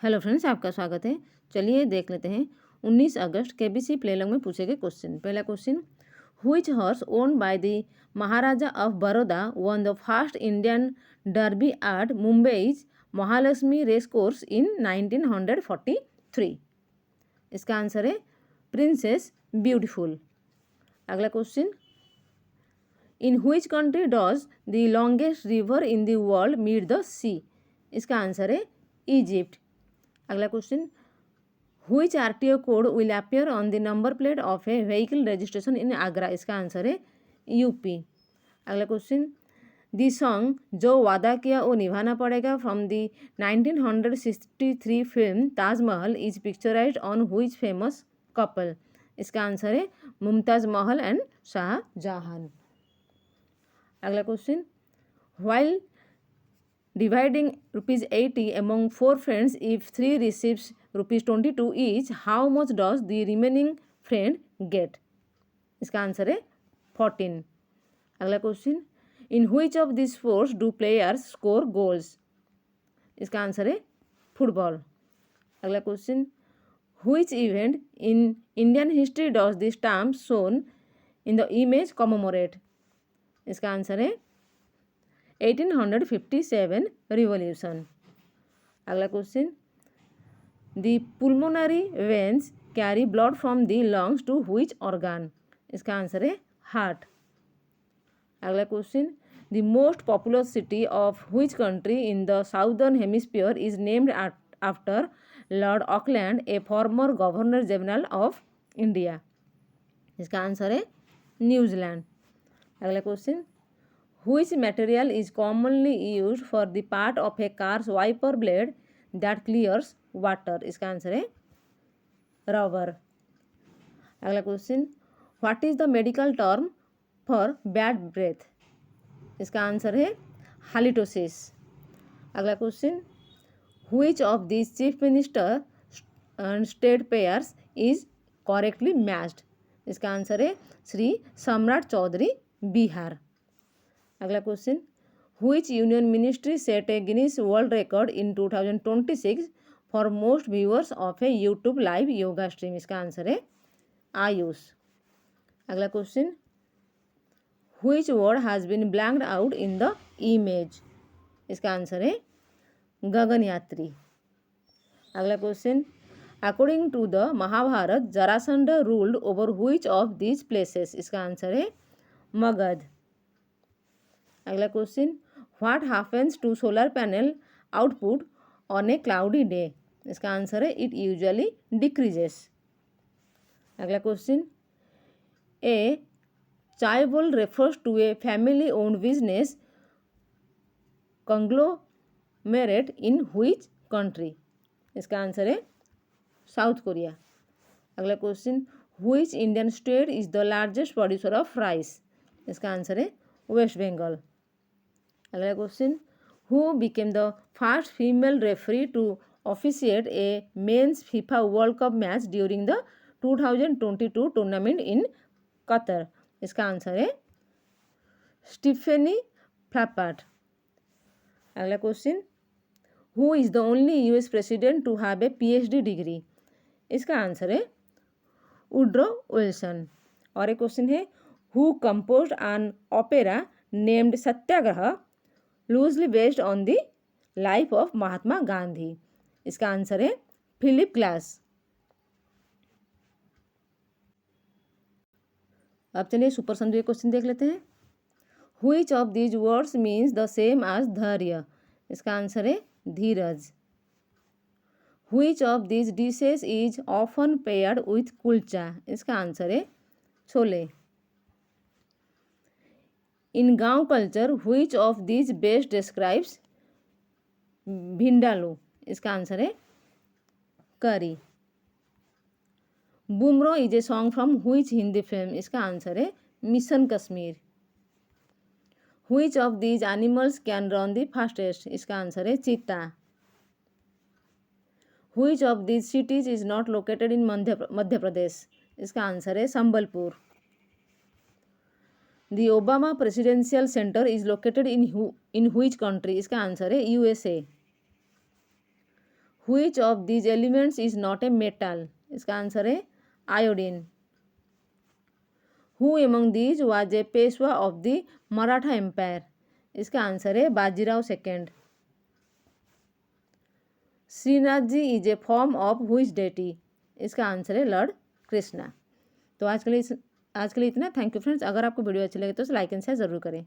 Hello friends, आपका स्वागत है। चलिए देख लेते हैं 19 अगस्त केबीसी प्लेलॉन्ग में पूछे गए क्वेश्चन। पहला question, which horse owned by the Maharaja of Baroda won the first Indian Derby at Mumbai's Mahalaxmi race course in 1943। इसका आंसर है प्रिंसेस ब्यूटीफुल। अगला question, in which country does the longest river in the world meet the sea. इसका answer है Egypt. अगला question, which RTO code will appear on the number plate of a vehicle registration in Agra. इसका answer है UP. अगला question, the song जो वादा किया वो निभाना पड़ेगा from the 1963 film Taj Mahal is picturised on which famous couple. इसका आंसर है मुमताज महल एंड शाहजहां। अगला question, while dividing ₹80 among 4 friends, if 3 receives ₹22 each, how much does the remaining friend get? इसका आंसर है 14। अगला question, in which of these sports do players score goals? इसका answer है football. अगला question, which event in Indian history does the stamp shown in the image commemorate? इसका answer है 1857 revolution. अगला question, the pulmonary veins carry blood from the lungs to which organ. इसका answer है heart. अगला question, the most populous city of which country in the southern hemisphere is named after Lord Auckland, a former governor general of India. इसका answer है New Zealand. अगला question, which material is commonly used for the part of a car's wiper blade that clears water? इसका answer है rubber. अगला question, what is the medical term for bad breath? इसका answer है हालिटोसिस। अगला question, which of these chief minister and state pairs is correctly matched? इसका answer है श्री सम्राट चौधरी बिहार। अगला question, which union ministry set a Guinness world record in 2026 for most viewers of a YouTube live yoga stream. इसका answer है आयुष। अगला question, which word has been blanked out in the image. इसका answer है गगनयात्री। अगला question, according to the Mahabharata Jarasandha ruled over which of these places. इसका answer है मगध। अगला question, what happens to solar panel output on a cloudy day. इसका answer है it usually decreases. अगला question, a chaebol refers to a family owned business conglomerate in which country. इसका answer है South Korea. अगला question, which Indian state is the largest producer of rice. इसका answer है वेस्ट बंगाल। अगला question, who became the first female referee to officiate a men's FIFA World Cup match during the 2022 tournament in Qatar. इसका answer है Stephanie Frappart. अगला question, who is the only US president to have a PhD degree. इसका answer है Woodrow Wilson. और एक question है, who composed an opera named Satyagraha loosely based on the life of Mahatma Gandhi. इसका answer है Philip glass. अब चलिए सुपर संधि क्वेश्चन देख लेते हैं। Which of these words means the same as dhairya. इसका आंसर है धीरज। Which of these dishes is often paired with kulcha. इसका आंसर है chole. In Goan culture which of these best describes vindaloo. इसका आंसर है curry. Bumro is a song from which Hindi film. इसका answer है Mission Kashmir. Which of these animals can run the fastest. इसका answer है चीता। Which of these cities is not located in Madhya Pradesh. इसका answer है Sambalpur. The Obama presidential center is located in which country. इसका answer है USA. Which of these elements is not a metal? इसका answer है iodine. Who among these was a Peshwa of the Maratha empire? इसका answer है Bajirao second. Shrinath ji is a form of which deity? इसका answer है lord Krishna. तो आज के लिए इतना. Thank you friends. अगर आपको वीडियो अच्छी लगे तो लाइक एंड शेयर ज़रूर करें.